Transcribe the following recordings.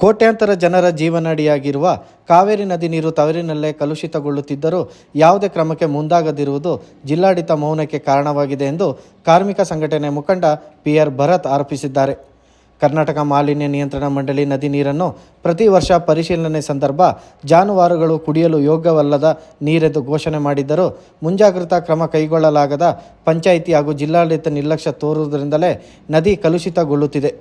ಕೋಟ್ಯಾಂತರ ಜನರ ಜೀವನಾಡಿಯಾಗಿರುವ ಕಾವೇರಿ ನದಿ ನೀರು ತವರಿನಲ್ಲೇ ಕಲುಷಿತಗೊಳ್ಳುತ್ತಿದ್ದರೂ ಯಾವುದೇ ಕ್ರಮಕ್ಕೆ ಮುಂದಾಗದಿರುವುದು ಜಿಲ್ಲಾಡಳಿತ ಮೌನಕ್ಕೆ ಕಾರಣವಾಗಿದೆ ಎಂದು ಕಾರ್ಮಿಕ ಸಂಘಟನೆ ಮುಖಂಡ ಪಿ.ಆರ್. ಭರತ್ ಆರೋಪಿಸಿದ್ದಾರೆ. ಕರ್ನಾಟಕ ಮಾಲಿನ್ಯ ನಿಯಂತ್ರಣ ಮಂಡಳಿ ನದಿ ನೀರನ್ನು ಪ್ರತಿ ವರ್ಷ ಪರಿಶೀಲನೆ ಸಂದರ್ಭ ಜಾನುವಾರುಗಳು ಕುಡಿಯಲು ಯೋಗ್ಯವಲ್ಲದ ನೀರೆಂದು ಘೋಷಣೆ ಮಾಡಿದ್ದರೂ ಮುಂಜಾಗ್ರತಾ ಕ್ರಮ ಕೈಗೊಳ್ಳಲಾಗದ ಪಂಚಾಯಿತಿ ಹಾಗೂ ಜಿಲ್ಲಾಡಳಿತ ನಿರ್ಲಕ್ಷ್ಯ ತೋರುವುದರಿಂದಲೇ ನದಿ ಕಲುಷಿತಗೊಳ್ಳುತ್ತಿದೆ.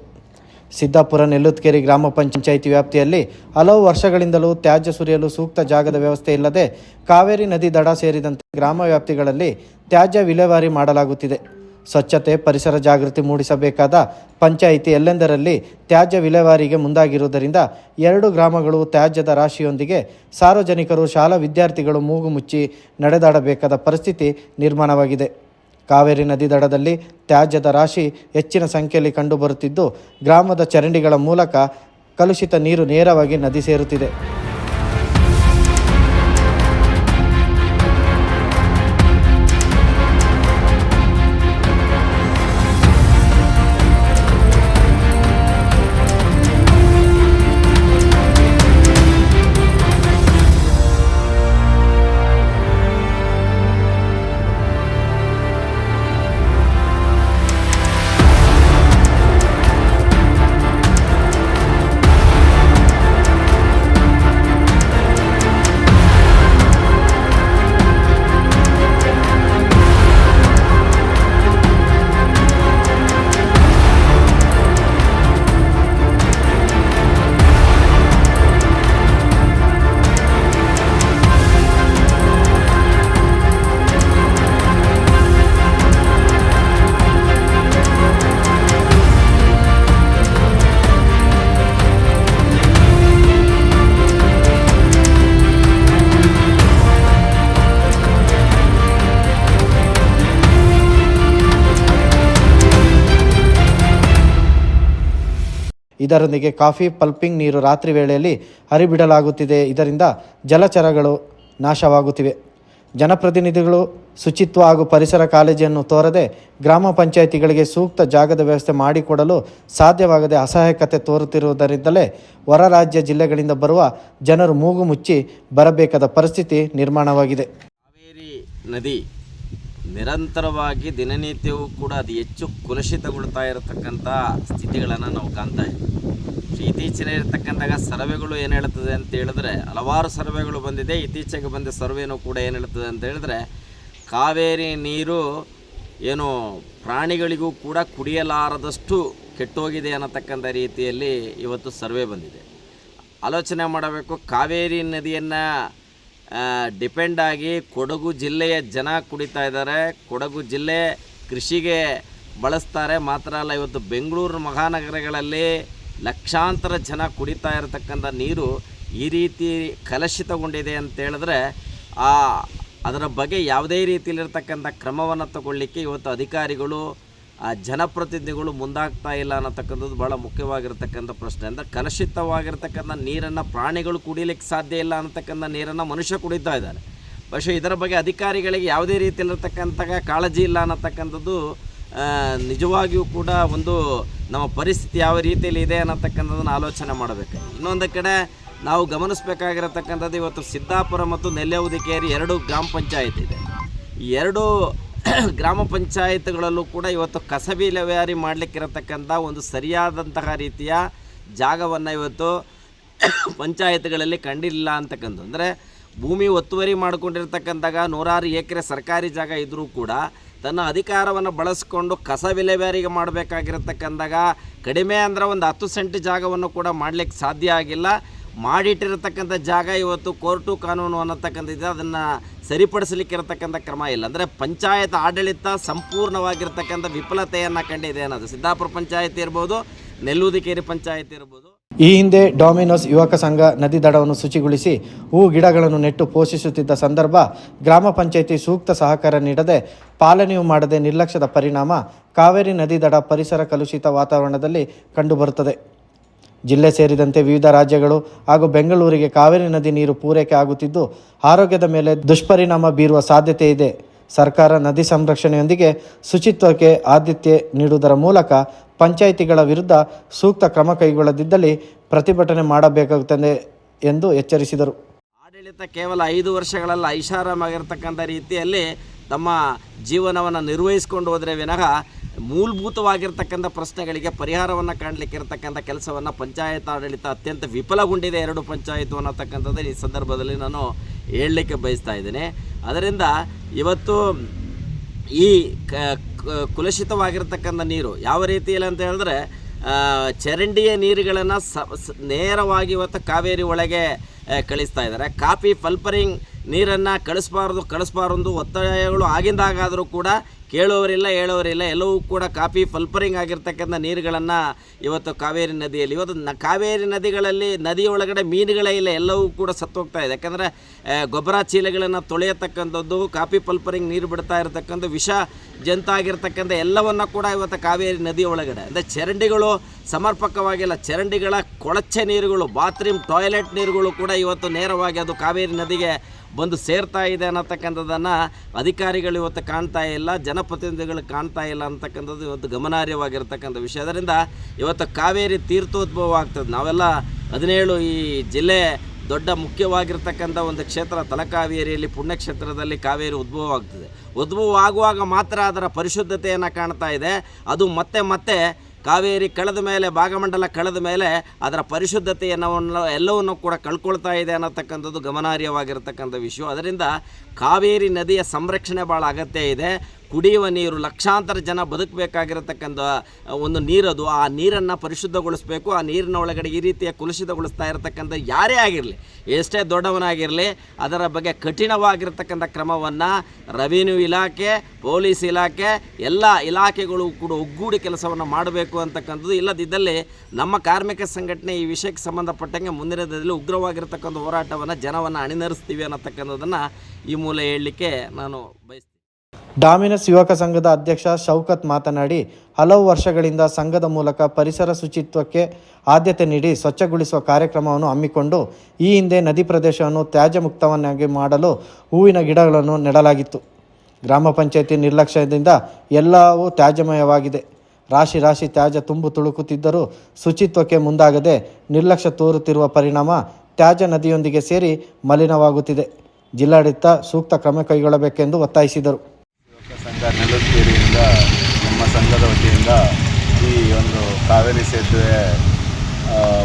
ಸಿದ್ದಾಪುರ ನೆಲ್ಲುತ್ಕೇರಿ ಗ್ರಾಮ ಪಂಚಾಯಿತಿ ವ್ಯಾಪ್ತಿಯಲ್ಲಿ ಹಲವು ವರ್ಷಗಳಿಂದಲೂ ತ್ಯಾಜ್ಯ ಸುರಿಯಲು ಸೂಕ್ತ ಜಾಗದ ವ್ಯವಸ್ಥೆ ಇಲ್ಲದೆ ಕಾವೇರಿ ನದಿ ದಡ ಸೇರಿದಂತೆ ಗ್ರಾಮ ವ್ಯಾಪ್ತಿಗಳಲ್ಲಿ ತ್ಯಾಜ್ಯ ವಿಲೇವಾರಿ ಮಾಡಲಾಗುತ್ತಿದೆ. ಸ್ವಚ್ಛತೆ, ಪರಿಸರ ಜಾಗೃತಿ ಮೂಡಿಸಬೇಕಾದ ಪಂಚಾಯಿತಿ ಎಲ್ಲೆಂದರಲ್ಲಿ ತ್ಯಾಜ್ಯ ವಿಲೇವಾರಿಗೆ ಮುಂದಾಗಿರುವುದರಿಂದ 2 ಗ್ರಾಮಗಳು ತ್ಯಾಜ್ಯದ ರಾಶಿಯೊಂದಿಗೆ ಸಾರ್ವಜನಿಕರು, ಶಾಲಾ ವಿದ್ಯಾರ್ಥಿಗಳು ಮೂಗು ಮುಚ್ಚಿ ನಡೆದಾಡಬೇಕಾದ ಪರಿಸ್ಥಿತಿ ನಿರ್ಮಾಣವಾಗಿದೆ. ಕಾವೇರಿ ನದಿ ದಡದಲ್ಲಿ ತ್ಯಾಜ್ಯದ ರಾಶಿ ಹೆಚ್ಚಿನ ಸಂಖ್ಯೆಯಲ್ಲಿ ಕಂಡುಬರುತ್ತಿದ್ದು, ಗ್ರಾಮದ ಚರಂಡಿಗಳ ಮೂಲಕ ಕಲುಷಿತ ನೀರು ನೇರವಾಗಿ ನದಿ ಸೇರುತ್ತಿದೆ. ಇದರೊಂದಿಗೆ ಕಾಫಿ ಪಲ್ಪಿಂಗ್ ನೀರು ರಾತ್ರಿ ವೇಳೆಯಲ್ಲಿ ಹರಿಬಿಡಲಾಗುತ್ತಿದೆ. ಇದರಿಂದ ಜಲಚರಗಳು ನಾಶವಾಗುತ್ತಿವೆ. ಜನಪ್ರತಿನಿಧಿಗಳು ಶುಚಿತ್ವ ಹಾಗೂ ಪರಿಸರ ಕಾಳಜಿಯನ್ನು ತೋರದೆ ಗ್ರಾಮ ಪಂಚಾಯಿತಿಗಳಿಗೆ ಸೂಕ್ತ ಜಾಗದ ವ್ಯವಸ್ಥೆ ಮಾಡಿಕೊಡಲು ಸಾಧ್ಯವಾಗದೆ ಅಸಹಾಯಕತೆ ತೋರುತ್ತಿರುವುದರಿಂದಲೇ ಹೊರ ರಾಜ್ಯ ಜಿಲ್ಲೆಗಳಿಂದ ಬರುವ ಜನರು ಮೂಗು ಮುಚ್ಚಿ ಬರಬೇಕಾದ ಪರಿಸ್ಥಿತಿ ನಿರ್ಮಾಣವಾಗಿದೆ. ಕಾವೇರಿ ನದಿ ನಿರಂತರವಾಗಿ ದಿನನಿತ್ಯವೂ ಕೂಡ ಅದು ಹೆಚ್ಚು ಕಲುಷಿತಗೊಳ್ತಾ ಇರತಕ್ಕಂಥ ಸ್ಥಿತಿಗಳನ್ನು ನಾವು ಕಾಣ್ತಾ ಇದ್ದೀವಿ. ಇತ್ತೀಚಿನ ಇರತಕ್ಕಂಥ ಸರ್ವೆಗಳು ಏನು ಹೇಳ್ತದೆ ಅಂತ ಹೇಳಿದ್ರೆ, ಹಲವಾರು ಸರ್ವೆಗಳು ಬಂದಿದೆ. ಇತ್ತೀಚೆಗೆ ಬಂದ ಸರ್ವೆನೂ ಕೂಡ ಏನು ಹೇಳ್ತದೆ ಅಂತ ಹೇಳಿದ್ರೆ, ಕಾವೇರಿ ನೀರು ಏನು ಪ್ರಾಣಿಗಳಿಗೂ ಕೂಡ ಕುಡಿಯಲಾರದಷ್ಟು ಕೆಟ್ಟೋಗಿದೆ ಅನ್ನತಕ್ಕಂಥ ರೀತಿಯಲ್ಲಿ ಇವತ್ತು ಸರ್ವೆ ಬಂದಿದೆ. ಆಲೋಚನೆ ಮಾಡಬೇಕು. ಕಾವೇರಿ ನದಿಯನ್ನು ಡಿಪೆಂಡ್ ಆಗಿ ಕೊಡಗು ಜಿಲ್ಲೆಯ ಜನ ಕುಡಿತಾ ಇದ್ದಾರೆ. ಕೊಡಗು ಜಿಲ್ಲೆ ಕೃಷಿಗೆ ಬಳಸ್ತಾರೆ. ಮಾತ್ರ ಅಲ್ಲ, ಇವತ್ತು ಬೆಂಗಳೂರು ಮಹಾನಗರಗಳಲ್ಲಿ ಲಕ್ಷಾಂತರ ಜನ ಕುಡಿತಾ ಇರತಕ್ಕಂಥ ನೀರು ಈ ರೀತಿ ಕಲುಷಿತಗೊಂಡಿದೆ ಅಂತ ಹೇಳಿದ್ರೆ ಅದರ ಬಗ್ಗೆ ಯಾವುದೇ ರೀತಿಯಲ್ಲಿರ್ತಕ್ಕಂಥ ಕ್ರಮವನ್ನು ತಗೊಳ್ಳಿಕ್ಕೆ ಇವತ್ತು ಅಧಿಕಾರಿಗಳು, ಜನಪ್ರತಿನಿಧಿಗಳು ಮುಂದಾಗ್ತಾ ಇಲ್ಲ ಅನ್ನತಕ್ಕಂಥದ್ದು ಭಾಳ ಮುಖ್ಯವಾಗಿರ್ತಕ್ಕಂಥ ಪ್ರಶ್ನೆ. ಅಂದರೆ ಕಲುಷಿತವಾಗಿರ್ತಕ್ಕಂಥ ನೀರನ್ನು ಪ್ರಾಣಿಗಳು ಕುಡಿಲಿಕ್ಕೆ ಸಾಧ್ಯ ಇಲ್ಲ ಅನ್ನತಕ್ಕಂಥ ನೀರನ್ನು ಮನುಷ್ಯ ಕುಡಿತಾ ಇದ್ದಾರೆ. പക്ഷേ ಇದರ ಬಗ್ಗೆ ಅಧಿಕಾರಿಗಳಿಗೆ ಯಾವುದೇ ರೀತಿಯಲ್ಲಿರ್ತಕ್ಕಂಥ ಕಾಳಜಿ ಇಲ್ಲ ಅನ್ನತಕ್ಕಂಥದ್ದು ನಿಜವಾಗಿಯೂ ಕೂಡ ಒಂದು ನಮ್ಮ ಪರಿಸ್ಥಿತಿ ಯಾವ ರೀತಿಯಲ್ಲಿ ಇದೆ ಅನ್ನತಕ್ಕಂಥದ್ದನ್ನು ಆಲೋಚನೆ ಮಾಡಬೇಕು. ಇನ್ನೊಂದು ಕಡೆ ನಾವು ಗಮನಿಸಬೇಕಾಗಿರತಕ್ಕಂಥದ್ದು, ಇವತ್ತು ಸಿದ್ದಾಪುರ ಮತ್ತು ನೆಲ್ಯಾವುದಿಕೇರಿ 2 ಗ್ರಾಮ ಪಂಚಾಯತ್ ಇದೆ. ಈ 2 ಗ್ರಾಮ ಪಂಚಾಯತ್ಗಳಲ್ಲೂ ಕೂಡ ಇವತ್ತು ಕಸ ವಿಲೇವಾರಿ ಮಾಡಲಿಕ್ಕಿರತಕ್ಕಂಥ ಒಂದು ಸರಿಯಾದಂತಹ ರೀತಿಯ ಜಾಗವನ್ನು ಇವತ್ತು ಪಂಚಾಯತ್ಗಳಲ್ಲಿ ಕಂಡಿಲ್ಲ ಅಂತಕ್ಕಂಥ. ಅಂದರೆ ಭೂಮಿ ಒತ್ತುವರಿ ಮಾಡಿಕೊಂಡಿರ್ತಕ್ಕಂಥಾಗ 106 ಎಕರೆ ಸರ್ಕಾರಿ ಜಾಗ ಇದ್ದರೂ ಕೂಡ ತನ್ನ ಅಧಿಕಾರವನ್ನು ಬಳಸಿಕೊಂಡು ಕಸ ವಿಲೇವಾರಿಗೆ ಮಾಡಬೇಕಾಗಿರತಕ್ಕಂಥಾಗ ಕಡಿಮೆ ಅಂದರೆ ಒಂದು 10 ಸೆಂಟ್ ಜಾಗವನ್ನು ಕೂಡ ಮಾಡಲಿಕ್ಕೆ ಸಾಧ್ಯ ಆಗಿಲ್ಲ. ಮಾಡಿಟ್ಟಿರತಕ್ಕಂಥ ಜಾಗ ಇವತ್ತು ಕೋರ್ಟು ಕಾನೂನು ಅನ್ನತಕ್ಕಂಥದ್ದು, ಅದನ್ನು ಸರಿಪಡಿಸಲಿಕ್ಕಿರತಕ್ಕಂಥ ಕ್ರಮ ಇಲ್ಲ. ಅಂದರೆ ಪಂಚಾಯತ್ ಆಡಳಿತ ಸಂಪೂರ್ಣವಾಗಿರ್ತಕ್ಕಂಥ ವಿಫಲತೆಯನ್ನು ಕಂಡಿದೆ ಅನ್ನೋದು. ಸಿದ್ದಾಪುರ ಪಂಚಾಯತ್ ಇರ್ಬೋದು, ನೆಲ್ಲುದಿಕೇರಿ ಪಂಚಾಯತ್ ಇರ್ಬೋದು. ಈ ಹಿಂದೆ ಡಾಮಿನೋಸ್ ಯುವಕ ಸಂಘ ನದಿ ದಡವನ್ನು ಶುಚಿಗೊಳಿಸಿ ಹೂ ಗಿಡಗಳನ್ನು ನೆಟ್ಟು ಪೋಷಿಸುತ್ತಿದ್ದ ಸಂದರ್ಭ ಗ್ರಾಮ ಪಂಚಾಯಿತಿ ಸೂಕ್ತ ಸಹಕಾರ ನೀಡದೆ ಪಾಲನೆಯೂ ಮಾಡದೆ ನಿರ್ಲಕ್ಷ್ಯದ ಪರಿಣಾಮ ಕಾವೇರಿ ನದಿ ದಡ ಪರಿಸರ ಕಲುಷಿತ ವಾತಾವರಣದಲ್ಲಿ ಕಂಡುಬರುತ್ತದೆ. ಜಿಲ್ಲೆ ಸೇರಿದಂತೆ ವಿವಿಧ ರಾಜ್ಯಗಳು ಹಾಗೂ ಬೆಂಗಳೂರಿಗೆ ಕಾವೇರಿ ನದಿ ನೀರು ಪೂರೈಕೆ ಆಗುತ್ತಿದ್ದು ಆರೋಗ್ಯದ ಮೇಲೆ ದುಷ್ಪರಿಣಾಮ ಬೀರುವ ಸಾಧ್ಯತೆ ಇದೆ. ಸರ್ಕಾರ ನದಿ ಸಂರಕ್ಷಣೆಯೊಂದಿಗೆ ಶುಚಿತ್ವಕ್ಕೆ ಆದ್ಯತೆ ನೀಡುವುದರ ಮೂಲಕ ಪಂಚಾಯಿತಿಗಳ ವಿರುದ್ಧ ಸೂಕ್ತ ಕ್ರಮ ಕೈಗೊಳ್ಳದಿದ್ದಲ್ಲಿ ಪ್ರತಿಭಟನೆ ಮಾಡಬೇಕಾಗುತ್ತದೆ ಎಂದು ಎಚ್ಚರಿಸಿದರು. ಆಡಳಿತ ಕೇವಲ 5 ವರ್ಷಗಳಲ್ಲಿ ಐಷಾರಾಮಾಗಿರ್ತಕ್ಕಂಥ ರೀತಿಯಲ್ಲಿ ತಮ್ಮ ಜೀವನವನ್ನು ನಿರ್ವಹಿಸಿಕೊಂಡು ಹೋದರೆ ವಿನಃ ಮೂಲಭೂತವಾಗಿರ್ತಕ್ಕಂಥ ಪ್ರಶ್ನೆಗಳಿಗೆ ಪರಿಹಾರವನ್ನು ಕಾಣಲಿಕ್ಕಿರ್ತಕ್ಕಂಥ ಕೆಲಸವನ್ನು ಪಂಚಾಯತ್ ಆಡಳಿತ ಅತ್ಯಂತ ವಿಫಲಗೊಂಡಿದೆ 2 ಪಂಚಾಯತು ಅನ್ನತಕ್ಕಂಥದ್ದು ಈ ಸಂದರ್ಭದಲ್ಲಿ ನಾನು ಹೇಳಲಿಕ್ಕೆ ಬಯಸ್ತಾ ಇದ್ದೇನೆ. ಅದರಿಂದ ಇವತ್ತು ಈ ಕುಲುಷಿತವಾಗಿರ್ತಕ್ಕಂಥ ನೀರು ಯಾವ ರೀತಿಯಲ್ಲಿ ಅಂತ ಹೇಳಿದ್ರೆ ಚರಂಡಿಯ ನೀರುಗಳನ್ನು ನೇರವಾಗಿ ಇವತ್ತು ಕಾವೇರಿ ಒಳಗೆ ಕಳಿಸ್ತಾ ಇದ್ದಾರೆ. ಕಾಪಿ ಫಲ್ಪರಿಂಗ್ ನೀರನ್ನು ಕಳಿಸ್ಬಾರ್ದು ಒತ್ತಾಯಗಳು ಆಗಿಂದಾಗಾದರೂ ಕೂಡ ಕೇಳುವವರಿಲ್ಲ ಹೇಳೋವರಿಲ್ಲ. ಎಲ್ಲವೂ ಕೂಡ ಕಾಪಿ ಫಲ್ಪರಿಂಗ್ ಆಗಿರ್ತಕ್ಕಂಥ ನೀರುಗಳನ್ನು ಇವತ್ತು ಕಾವೇರಿ ನದಿಯಲ್ಲಿ ಕಾವೇರಿ ನದಿಗಳಲ್ಲಿ ನದಿಯೊಳಗಡೆ ಮೀನುಗಳೇ ಇಲ್ಲ, ಎಲ್ಲವೂ ಕೂಡ ಸತ್ತೋಗ್ತಾ ಇದೆ. ಯಾಕಂದರೆ ಗೊಬ್ಬರ ಚೀಲಗಳನ್ನು ತೊಳೆಯತಕ್ಕಂಥದ್ದು, ಕಾಪಿ ಫಲ್ಪರಿಂಗ್ ನೀರು ಬಿಡ್ತಾ ಇರತಕ್ಕಂಥ ವಿಷ ಜಂತಾಗಿರ್ತಕ್ಕಂಥ ಎಲ್ಲವನ್ನು ಕೂಡ ಇವತ್ತು ಕಾವೇರಿ ನದಿ ಒಳಗಡೆ ಅಂದರೆ ಚರಂಡಿಗಳು ಸಮರ್ಪಕವಾಗಿಲ್ಲ. ಚರಂಡಿಗಳ ಕೊಳಚೆ ನೀರುಗಳು, ಬಾತ್ರೂಮ್ ಟಾಯ್ಲೆಟ್ ನೀರುಗಳು ಕೂಡ ಇವತ್ತು ನೇರವಾಗಿ ಅದು ಕಾವೇರಿ ನದಿಗೆ ಬಂದು ಸೇರ್ತಾ ಇದೆ ಅನ್ನತಕ್ಕಂಥದ್ದನ್ನು ಅಧಿಕಾರಿಗಳು ಇವತ್ತು ಕಾಣ್ತಾ ಇಲ್ಲ, ಜನಪ್ರತಿನಿಧಿಗಳು ಕಾಣ್ತಾ ಇಲ್ಲ ಅಂತಕ್ಕಂಥದ್ದು ಇವತ್ತು ಗಮನಾರ್ಹವಾಗಿರ್ತಕ್ಕಂಥ ವಿಷಯ. ಅದರಿಂದ ಇವತ್ತು ಕಾವೇರಿ ತೀರ್ಥೋದ್ಭವ ಆಗ್ತದೆ. ನಾವೆಲ್ಲ 17 ಈ ಜಿಲ್ಲೆ ದೊಡ್ಡ ಮುಖ್ಯವಾಗಿರ್ತಕ್ಕಂಥ ಒಂದು ಕ್ಷೇತ್ರ ತಲಕಾವೇರಿಯಲ್ಲಿ ಪುಣ್ಯಕ್ಷೇತ್ರದಲ್ಲಿ ಕಾವೇರಿ ಉದ್ಭವ ಆಗ್ತದೆ. ಉದ್ಭವ ಆಗುವಾಗ ಮಾತ್ರ ಅದರ ಪರಿಶುದ್ಧತೆಯನ್ನು ಕಾಣ್ತಾ ಇದೆ. ಅದು ಮತ್ತೆ ಕಾವೇರಿ ಕಳೆದ ಮೇಲೆ, ಭಾಗಮಂಡಲ ಕಳೆದ ಮೇಲೆ ಅದರ ಪರಿಶುದ್ಧತೆಯನ್ನು ಎಲ್ಲವನ್ನು ಕೂಡ ಕಳ್ಕೊಳ್ತಾ ಇದೆ ಅನ್ನತಕ್ಕಂಥದ್ದು ಗಮನಾರ್ಹವಾಗಿರ್ತಕ್ಕಂಥ ವಿಷಯ. ಅದರಿಂದ ಕಾವೇರಿ ನದಿಯ ಸಂರಕ್ಷಣೆ ಭಾಳ ಅಗತ್ಯ ಇದೆ. ಕುಡಿಯುವ ನೀರು, ಲಕ್ಷಾಂತರ ಜನ ಬದುಕಬೇಕಾಗಿರತಕ್ಕಂಥ ಒಂದು ನೀರದು. ಆ ನೀರನ್ನು ಪರಿಶುದ್ಧಗೊಳಿಸಬೇಕು. ಆ ನೀರಿನ ಒಳಗಡೆ ಈ ರೀತಿಯ ಕುಲುಷಿತಗೊಳಿಸ್ತಾ ಇರತಕ್ಕಂಥ ಯಾರೇ ಆಗಿರಲಿ, ಎಷ್ಟೇ ದೊಡ್ಡವನಾಗಿರಲಿ, ಅದರ ಬಗ್ಗೆ ಕಠಿಣವಾಗಿರ್ತಕ್ಕಂಥ ಕ್ರಮವನ್ನು ರೆವಿನ್ಯೂ ಇಲಾಖೆ, ಪೊಲೀಸ್ ಇಲಾಖೆ, ಎಲ್ಲ ಇಲಾಖೆಗಳು ಕೂಡ ಒಗ್ಗೂಡಿ ಕೆಲಸವನ್ನು ಮಾಡಬೇಕು ಅಂತಕ್ಕಂಥದ್ದು. ಇಲ್ಲದಿದ್ದಲ್ಲಿ ನಮ್ಮ ಕಾರ್ಮಿಕ ಸಂಘಟನೆ ಈ ವಿಷಯಕ್ಕೆ ಸಂಬಂಧಪಟ್ಟಂಗೆ ಮುಂದಿನ ದಿನದಲ್ಲಿ ಉಗ್ರವಾಗಿರ್ತಕ್ಕಂಥ ಹೋರಾಟವನ್ನು ಜನವನ್ನು ಅಣಿನರಿಸ್ತೀವಿ ಅನ್ನತಕ್ಕಂಥದ್ದನ್ನು ಈ ಮೂಲ ಹೇಳಲಿಕ್ಕೆ ನಾನು ಬಯಸ್ತೀನಿ. ಡಾಮಿನಸ್ ಯುವಕ ಸಂಘದ ಅಧ್ಯಕ್ಷ ಶೌಕತ್ ಮಾತನಾಡಿ, ಹಲವು ವರ್ಷಗಳಿಂದ ಸಂಘದ ಮೂಲಕ ಪರಿಸರ ಶುಚಿತ್ವಕ್ಕೆ ಆದ್ಯತೆ ನೀಡಿ ಸ್ವಚ್ಛಗೊಳಿಸುವ ಕಾರ್ಯಕ್ರಮವನ್ನು ಹಮ್ಮಿಕೊಂಡು ಈ ಹಿಂದೆ ನದಿ ಪ್ರದೇಶವನ್ನು ತ್ಯಾಜ್ಯ ಮುಕ್ತವನ್ನಾಗಿ ಮಾಡಲು ಹೂವಿನ ಗಿಡಗಳನ್ನು ನೆಡಲಾಗಿತ್ತು. ಗ್ರಾಮ ಪಂಚಾಯತಿ ನಿರ್ಲಕ್ಷ್ಯದಿಂದ ಎಲ್ಲವೂ ತ್ಯಾಜ್ಯಮಯವಾಗಿದೆ. ರಾಶಿ ತ್ಯಾಜ್ಯ ತುಂಬು ತುಳುಕುತ್ತಿದ್ದರೂ ಶುಚಿತ್ವಕ್ಕೆ ಮುಂದಾಗದೆ ನಿರ್ಲಕ್ಷ್ಯ ತೋರುತ್ತಿರುವ ಪರಿಣಾಮ ತ್ಯಾಜ್ಯ ನದಿಯೊಂದಿಗೆ ಸೇರಿ ಮಲಿನವಾಗುತ್ತಿದೆ. ಜಿಲ್ಲಾಡಳಿತ ಸೂಕ್ತ ಕ್ರಮ ಕೈಗೊಳ್ಳಬೇಕೆಂದು ಒತ್ತಾಯಿಸಿದರು. ಸಂಘ ನೆಲ್ಲೂರಿಕೆರೆಯಿಂದ ನಮ್ಮ ಸಂಘದ ವತಿಯಿಂದ ಈ ಒಂದು ಕಾವೇರಿ ಸೇತುವೆ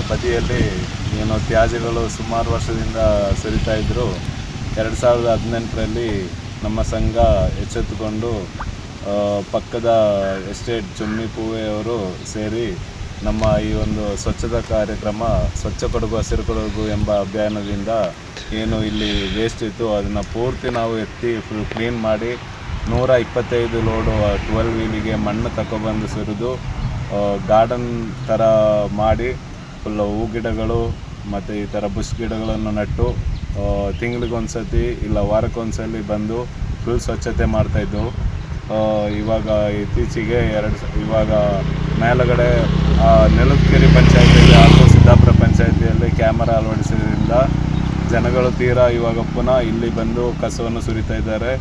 ಬದಿಯಲ್ಲಿ ಏನೋ ತ್ಯಾಜ್ಯಗಳು ಸುಮಾರು ವರ್ಷದಿಂದ ಸುರಿತಾ ಇದ್ದರು. 2018ರಲ್ಲಿ ನಮ್ಮ ಸಂಘ ಎಚ್ಚೆತ್ತುಕೊಂಡು ಪಕ್ಕದ ಎಸ್ಟೇಟ್ ಚುಮ್ಮಿ ಪೂವೆಯವರು ಸೇರಿ ನಮ್ಮ ಈ ಒಂದು ಸ್ವಚ್ಛತಾ ಕಾರ್ಯಕ್ರಮ ಸ್ವಚ್ಛ ಕೊಡಗು ಹಸಿರು ಕೊಡಗು ಎಂಬ ಅಭಿಯಾನದಿಂದ ಏನು ಇಲ್ಲಿ ವೇಸ್ಟ್ ಇತ್ತು ಅದನ್ನು ಪೂರ್ತಿ ನಾವು ಎತ್ತಿ ಫುಲ್ ಕ್ಲೀನ್ ಮಾಡಿ 125 ಲೋಡು 12 ವೀಲಿಗೆ ಮಣ್ಣು ತಗೊಬಂದು ಸುರಿದು ಗಾರ್ಡನ್ ಥರ ಮಾಡಿ ಫುಲ್ ಹೂ ಗಿಡಗಳು ಮತ್ತು ಈ ಥರ ಬುಷ್ ಗಿಡಗಳನ್ನು ನಟ್ಟು ತಿಂಗಳಿಗೊಂದ್ಸತಿ ಇಲ್ಲ ವಾರಕ್ಕೊಂದ್ಸಲಿ ಬಂದು ಫುಲ್ ಸ್ವಚ್ಛತೆ ಮಾಡ್ತಾಯಿದ್ದೆವು. ಇವಾಗ ಇತ್ತೀಚೆಗೆ ಇವಾಗ ಮೇಲುಗಡೆ ನೆಲ್ಲೂರಿಕೆರೆ ಪಂಚಾಯತಿಯಲ್ಲಿ ಹಾಗೂ ಸಿದ್ದಾಪುರ ಪಂಚಾಯತಿಯಲ್ಲಿ ಕ್ಯಾಮರಾ ಅಳವಡಿಸಿದ್ರಿಂದ ಜನಗಳು ತೀರಾ ಇವಾಗ ಪುನಃ ಇಲ್ಲಿ ಬಂದು ಕಸವನ್ನು ಸುರಿತಾ ಇದ್ದಾರೆ.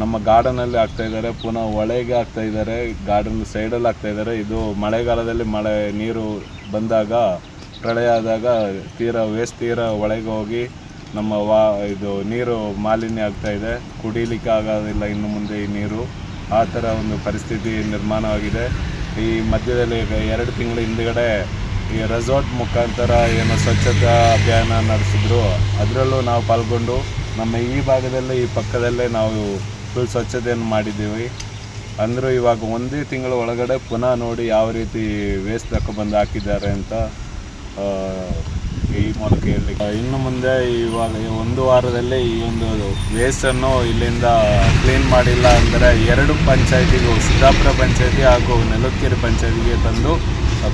ನಮ್ಮ ಗಾರ್ಡನಲ್ಲಿ ಆಗ್ತಾಯಿದ್ದಾರೆ, ಪುನಃ ಒಳಗೆ ಆಗ್ತಾಯಿದ್ದಾರೆ, ಗಾರ್ಡನ್ ಸೈಡಲ್ಲಿ ಆಗ್ತಾಯಿದ್ದಾರೆ. ಇದು ಮಳೆಗಾಲದಲ್ಲಿ ಮಳೆ ನೀರು ಬಂದಾಗ ಪ್ರಳಯ ಆದಾಗ ತೀರಾ ಒಳಗೆ ಹೋಗಿ ನಮ್ಮ ಇದು ನೀರು ಮಾಲಿನ್ಯ ಆಗ್ತಾಯಿದೆ. ಕುಡಿಲಿಕ್ಕೆ ಆಗೋದಿಲ್ಲ ಇನ್ನು ಮುಂದೆ ಈ ನೀರು. ಆ ಥರ ಒಂದು ಪರಿಸ್ಥಿತಿ ನಿರ್ಮಾಣವಾಗಿದೆ. ಈ ಮಧ್ಯದಲ್ಲಿ 2 ತಿಂಗಳ ಹಿಂದುಗಡೆ ಈ ರೆಸಾರ್ಟ್ ಮುಖಾಂತರ ಏನೋ ಸ್ವಚ್ಛತಾ ಅಭಿಯಾನ ನಡೆಸಿದ್ರು. ಅದರಲ್ಲೂ ನಾವು ಪಾಲ್ಗೊಂಡು ನಮ್ಮ ಈ ಭಾಗದಲ್ಲೇ ಈ ಪಕ್ಕದಲ್ಲೇ ನಾವು ಫುಲ್ ಸ್ವಚ್ಛತೆಯನ್ನು ಮಾಡಿದ್ದೀವಿ. ಅಂದರೂ ಇವಾಗ 1 ತಿಂಗಳ ಒಳಗಡೆ ಪುನಃ ನೋಡಿ ಯಾವ ರೀತಿ ವೇಸ್ಟ್ ತಗೊಬಂದು ಹಾಕಿದ್ದಾರೆ ಅಂತ ಈ ಮೂಲಕ ಹೇಳಿ. ಇನ್ನು ಮುಂದೆ ಇವಾಗ 1 ವಾರದಲ್ಲೇ ಈ ಒಂದು ವೇಸ್ಟನ್ನು ಇಲ್ಲಿಂದ ಕ್ಲೀನ್ ಮಾಡಿಲ್ಲ ಅಂದರೆ 2 ಪಂಚಾಯತಿಗೂ, ಸಿದ್ದಾಪುರ ಪಂಚಾಯತಿ ಹಾಗೂ ನೆಲ್ಲೂರಿಕೆರೆ ಪಂಚಾಯತಿಗೆ ತಂದು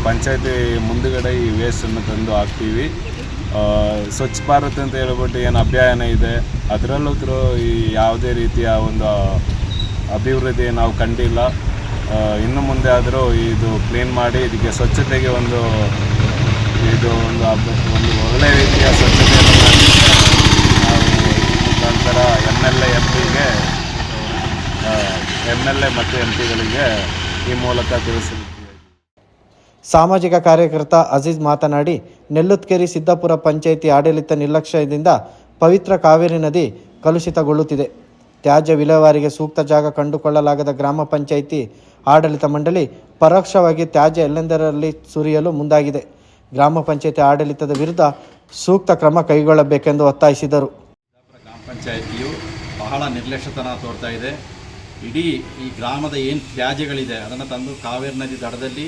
ಪಂಚಾಯತಿ ಮುಂದುಗಡೆ ಈ ವೇಸ್ಟನ್ನು ತಂದು ಹಾಕ್ತೀವಿ. ಸ್ವಚ್ಛ ಭಾರತ್ ಅಂತ ಹೇಳ್ಬಿಟ್ಟು ಏನು ಅಭಿಯಾನ ಇದೆ, ಅದರಲ್ಲೂ ಈ ಯಾವುದೇ ರೀತಿಯ ಒಂದು ಅಭಿವೃದ್ಧಿ ನಾವು ಕಂಡಿಲ್ಲ. ಇನ್ನು ಮುಂದೆ ಆದರೂ ಇದು ಕ್ಲೀನ್ ಮಾಡಿ ಇದಕ್ಕೆ ಸ್ವಚ್ಛತೆಗೆ ಒಂದು ಒಳ್ಳೆಯ ರೀತಿಯ ಸ್ವಚ್ಛತೆಯನ್ನು ನಾವು ಮುಖಾಂತರ ಎಮ್ ಎಲ್ ಎ ಮತ್ತು MP ಗಳಿಗೆ ಈ ಮೂಲಕ ತಿಳಿಸಲಿದ್ದೇವೆ. ಸಾಮಾಜಿಕ ಕಾರ್ಯಕರ್ತ ಅಜೀಜ್ ಮಾತನಾಡಿ, ನೆಲ್ಲುತ್ಕೆರೆ ಸಿದ್ದಾಪುರ ಪಂಚಾಯಿತಿ ಆಡಳಿತ ನಿರ್ಲಕ್ಷ್ಯದಿಂದ ಪವಿತ್ರ ಕಾವೇರಿ ನದಿ ಕಲುಷಿತಗೊಳ್ಳುತ್ತಿದೆ. ತ್ಯಾಜ್ಯ ವಿಲೇವಾರಿಗೆ ಸೂಕ್ತ ಜಾಗ ಕಂಡುಕೊಳ್ಳಲಾಗದ ಗ್ರಾಮ ಪಂಚಾಯಿತಿ ಆಡಳಿತ ಮಂಡಳಿ ಪರೋಕ್ಷವಾಗಿ ತ್ಯಾಜ್ಯ ಎಲ್ಲೆಂದರಲ್ಲಿ ಸುರಿಯಲು ಮುಂದಾಗಿದೆ. ಗ್ರಾಮ ಪಂಚಾಯಿತಿ ಆಡಳಿತದ ವಿರುದ್ಧ ಸೂಕ್ತ ಕ್ರಮ ಕೈಗೊಳ್ಳಬೇಕೆಂದು ಒತ್ತಾಯಿಸಿದರು. ಗ್ರಾಮ ಪಂಚಾಯಿತಿಯು ಬಹಳ ನಿರ್ಲಕ್ಷ್ಯತನ ತೋರ್ತಾ ಇದೆ. ಇಡೀ ಈ ಗ್ರಾಮದ ಏನು ತ್ಯಾಜ್ಯಗಳಿದೆ ಅದನ್ನು ತಂದು ಕಾವೇರಿ ನದಿ ದಡದಲ್ಲಿ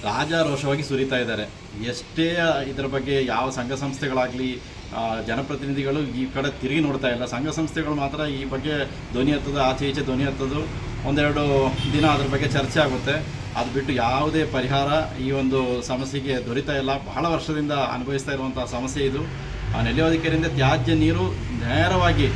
ರಾಜಾರೋಷವಾಗಿ ಸುರಿತಾ ಇದ್ದಾರೆ. ಎಷ್ಟೇ ಇದರ ಬಗ್ಗೆ ಯಾವ ಸಂಘ ಸಂಸ್ಥೆಗಳಾಗಲಿ ಜನಪ್ರತಿನಿಧಿಗಳು ಈ ಕಡೆ ತಿರುಗಿ ನೋಡ್ತಾ ಇಲ್ಲ. ಸಂಘ ಸಂಸ್ಥೆಗಳು ಮಾತ್ರ ಈ ಬಗ್ಗೆ ಧ್ವನಿ ಎತ್ತೋದು, ಆಚೆ ಈಚೆ ಧ್ವನಿ ಎತ್ತೋದು, ಒಂದೆರಡು ದಿನ ಅದ್ರ ಬಗ್ಗೆ ಚರ್ಚೆ ಆಗುತ್ತೆ. ಅದು ಬಿಟ್ಟು ಯಾವುದೇ ಪರಿಹಾರ ಈ ಒಂದು ಸಮಸ್ಯೆಗೆ ದೊರೀತಾ ಇಲ್ಲ. ಬಹಳ ವರ್ಷದಿಂದ ಅನುಭವಿಸ್ತಾ ಇರುವಂಥ ಸಮಸ್ಯೆ ಇದು. ನೆಲ್ಲಿಯಾದಿಕೆರೆಯಿಂದ ತ್ಯಾಜ್ಯ ನೀರು ನೇರವಾಗಿ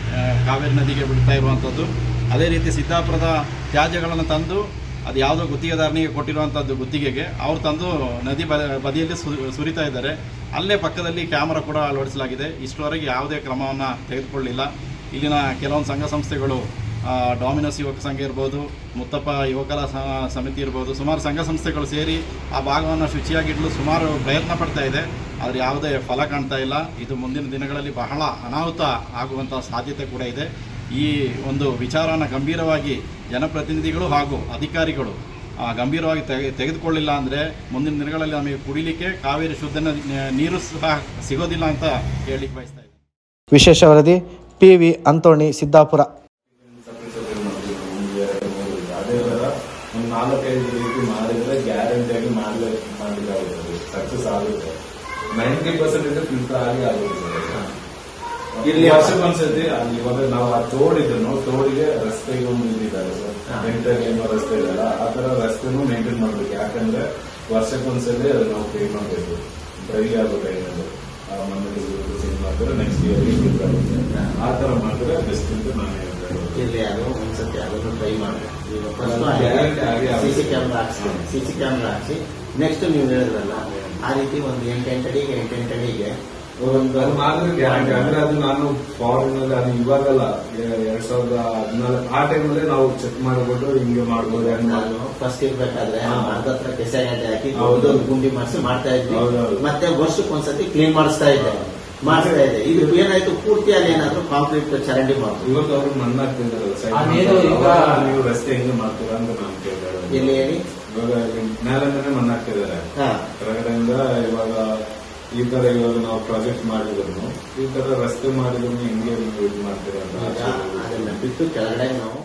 ಕಾವೇರಿ ನದಿಗೆ ಬಿಡ್ತಾ ಇರುವಂಥದ್ದು. ಅದೇ ರೀತಿ ಸಿದ್ದಾಪುರದ ತ್ಯಾಜ್ಯಗಳನ್ನು ತಂದು ಅದು ಯಾವುದೋ ಗುತ್ತಿಗೆದಾರನಿಗೆ ಕೊಟ್ಟಿರುವಂಥದ್ದು ಗುತ್ತಿಗೆಗೆ ಅವ್ರು ತಂದು ನದಿ ಬದಿಯಲ್ಲಿ ಸುರಿತಾ ಇದ್ದಾರೆ. ಅಲ್ಲೇ ಪಕ್ಕದಲ್ಲಿ ಕ್ಯಾಮರಾ ಕೂಡ ಅಳವಡಿಸಲಾಗಿದೆ. ಇಷ್ಟರವರೆಗೆ ಯಾವುದೇ ಕ್ರಮವನ್ನು ತೆಗೆದುಕೊಳ್ಳಿಲ್ಲ. ಇಲ್ಲಿನ ಕೆಲವೊಂದು ಸಂಘ ಸಂಸ್ಥೆಗಳು, ಡಾಮಿನೋಸ್ ಯುವಕ ಸಂಘ ಇರ್ಬೋದು, ಮುತ್ತಪ್ಪ ಯುವಕರ ಸಮಿತಿ ಇರ್ಬೋದು, ಸುಮಾರು ಸಂಘ ಸಂಸ್ಥೆಗಳು ಸೇರಿ ಆ ಭಾಗವನ್ನು ಶುಚಿಯಾಗಿಡಲು ಸುಮಾರು ಪ್ರಯತ್ನ ಪಡ್ತಾ ಇದೆ. ಆದರೆ ಯಾವುದೇ ಫಲ ಕಾಣ್ತಾ ಇಲ್ಲ. ಇದು ಮುಂದಿನ ದಿನಗಳಲ್ಲಿ ಬಹಳ ಅನಾಹುತ ಆಗುವಂಥ ಸಾಧ್ಯತೆ ಕೂಡ ಇದೆ. ಈ ಒಂದು ವಿಚಾರನ ಗಂಭೀರವಾಗಿ ಜನಪ್ರತಿನಿಧಿಗಳು ಹಾಗೂ ಅಧಿಕಾರಿಗಳು ಗಂಭೀರವಾಗಿ ತೆಗೆದುಕೊಳ್ಳಿಲ್ಲ ಅಂದರೆ ಮುಂದಿನ ದಿನಗಳಲ್ಲಿ ನಮಗೆ ಕುಡಿಲಿಕ್ಕೆ ಕಾವೇರಿ ಶುದ್ಧ ನೀರು ಸಹ ಸಿಗೋದಿಲ್ಲ ಅಂತ ಹೇಳಲಿಕ್ಕೆ ಬಯಸ್ತಾ ಇದ್ದೀನಿ. ವಿಶೇಷ ವರದಿ PV ಅಂತೋಣಿ, ಸಿದ್ದಾಪುರ. ಅದೇ ಥರ ಒಂದು 4-5 ರೀತಿ ಮಾಡಿದರೆ ಗ್ಯಾರಂಟಿಯಾಗಿ ಮಾಡಲಿಕ್ಕಾಗುತ್ತದೆ, ಸಕ್ಸಸ್ ಆಗುತ್ತೆ. 90% ಫಿಲ್ಟರ್ ಆಗುತ್ತೆ. ಇಲ್ಲಿ ವರ್ಷಕ್ಕೊಂದ್ಸತಿ ಅಲ್ಲಿ ಇವಾಗ ನಾವು ಆ ತೋಡಿಗೆ ರಸ್ತೆಗೆ ಒಂದು ಇದ್ದಾರೆ ಸರ್, ಮೆಂಟಲ್ ಏನೋ ರಸ್ತೆ ಇದೆಯಲ್ಲ, ಆ ತರ ರಸ್ತೆನೂ ಮೇಂಟೈನ್ ಮಾಡ್ಬೇಕು. ಯಾಕಂದ್ರೆ ವರ್ಷಕ್ಕೊಂದ್ಸತಿ ಅದು ನಾವು ಪೇ ಮಾಡಬೇಕು. ಡ್ರೈ ಆಗೋ ಟೈಮಲ್ಲಿ ಮಣ್ಣಲ್ಲಿ ಚೇಂಜ್ ಮಾಡಿದ್ರೆ ನೆಕ್ಸ್ಟ್ ಇಯರ್ಗೆ ಫಿಲ್ಟರ್ ಆಗುತ್ತೆ. ಆ ತರ ಮಾಡಿದ್ರೆ ಬೆಸ್ಟ್ ಅಂತ ನಾನು ಹೇಳ್ತೇನೆ. ಅದು ಒಂದ್ಸತಿ ಅದನ್ನು ಟ್ರೈ ಮಾಡಿ. ಸಿಸಿ ಕ್ಯಾಮ್ರಾ ಹಾಕ್ಸಿ ನೆಕ್ಸ್ಟ್ ನೀವು ಹೇಳಿದ್ರಲ್ಲ ಆ ರೀತಿ ಒಂದು 8 ಅಡಿಗೆ ಅದು ಮಾಡಿದ್ರೆ ಗ್ಯಾರಂಟಿ. ಅಂದ್ರೆ ಅದು ನಾನು ಫಾರಿನ್ ಅಲ್ಲಿ ಅದು ಇವಾಗಲ್ಲ, 2014 ಆ ಟೈಮಲ್ಲಿ ನಾವು ಚೆಕ್ ಮಾಡಿಬಿಟ್ಟು ಹಿಂಗೆ ಮಾಡ್ಬೋದು. ಫಸ್ಟ್ ಇರ್ಬೇಕಾದ್ರೆ ಅರ್ಧತ್ರ ಕೆಸಗಡ್ಡೆ ಹಾಕಿ ಗುಂಡಿ ಮಾಡಿಸಿ ಮಾಡ್ತಾ ಇದ್ವಿ. ಮತ್ತೆ ವರ್ಷಕ್ಕೊಂದ್ಸತಿ ಕ್ಲೀನ್ ಮಾಡಿಸ್ತಾ ಇದ್ದೆ. ಇದು ಏನಾಯ್ತು, ಪೂರ್ತಿಯಾಗಿ ಏನಾದ್ರು ಕಾಂಕ್ರೀಟ್ ಚರಂಡಿ ಮಾಡ್ತೀವಿ. ಇವತ್ತು ಅವ್ರು ಮಣ್ಣಾಗ್ತಿದ್ದಾರೆ, ನೀವು ರಸ್ತೆ ಹೆಂಗೆ ಮಾಡ್ತೀರಾ ಅಂತ ನಾನು ಕೇಳಿದೆ. ಎಲ್ಲಿ ಹೇಳಿ, ಇವಾಗ ಮೇಲಿಂದನೇ ಮಣ್ಣಾಗ್ತಿದ್ದಾರೆ ಹೊರಗಡೆಯಿಂದ. ಇವಾಗ ಈ ತರ ಇವಾಗ ನಾವು ಪ್ರಾಜೆಕ್ಟ್ ಮಾಡಿದ್ರು, ಈ ತರ ರಸ್ತೆ ಮಾಡಿದ್ರು ಹೆಂಗೆ ಇದು ಮಾಡ್ತೀರಾ ಅಂತ ಅದನ್ನ ಬಿಟ್ಟು ಕೆಳಗಡೆ ನಾವು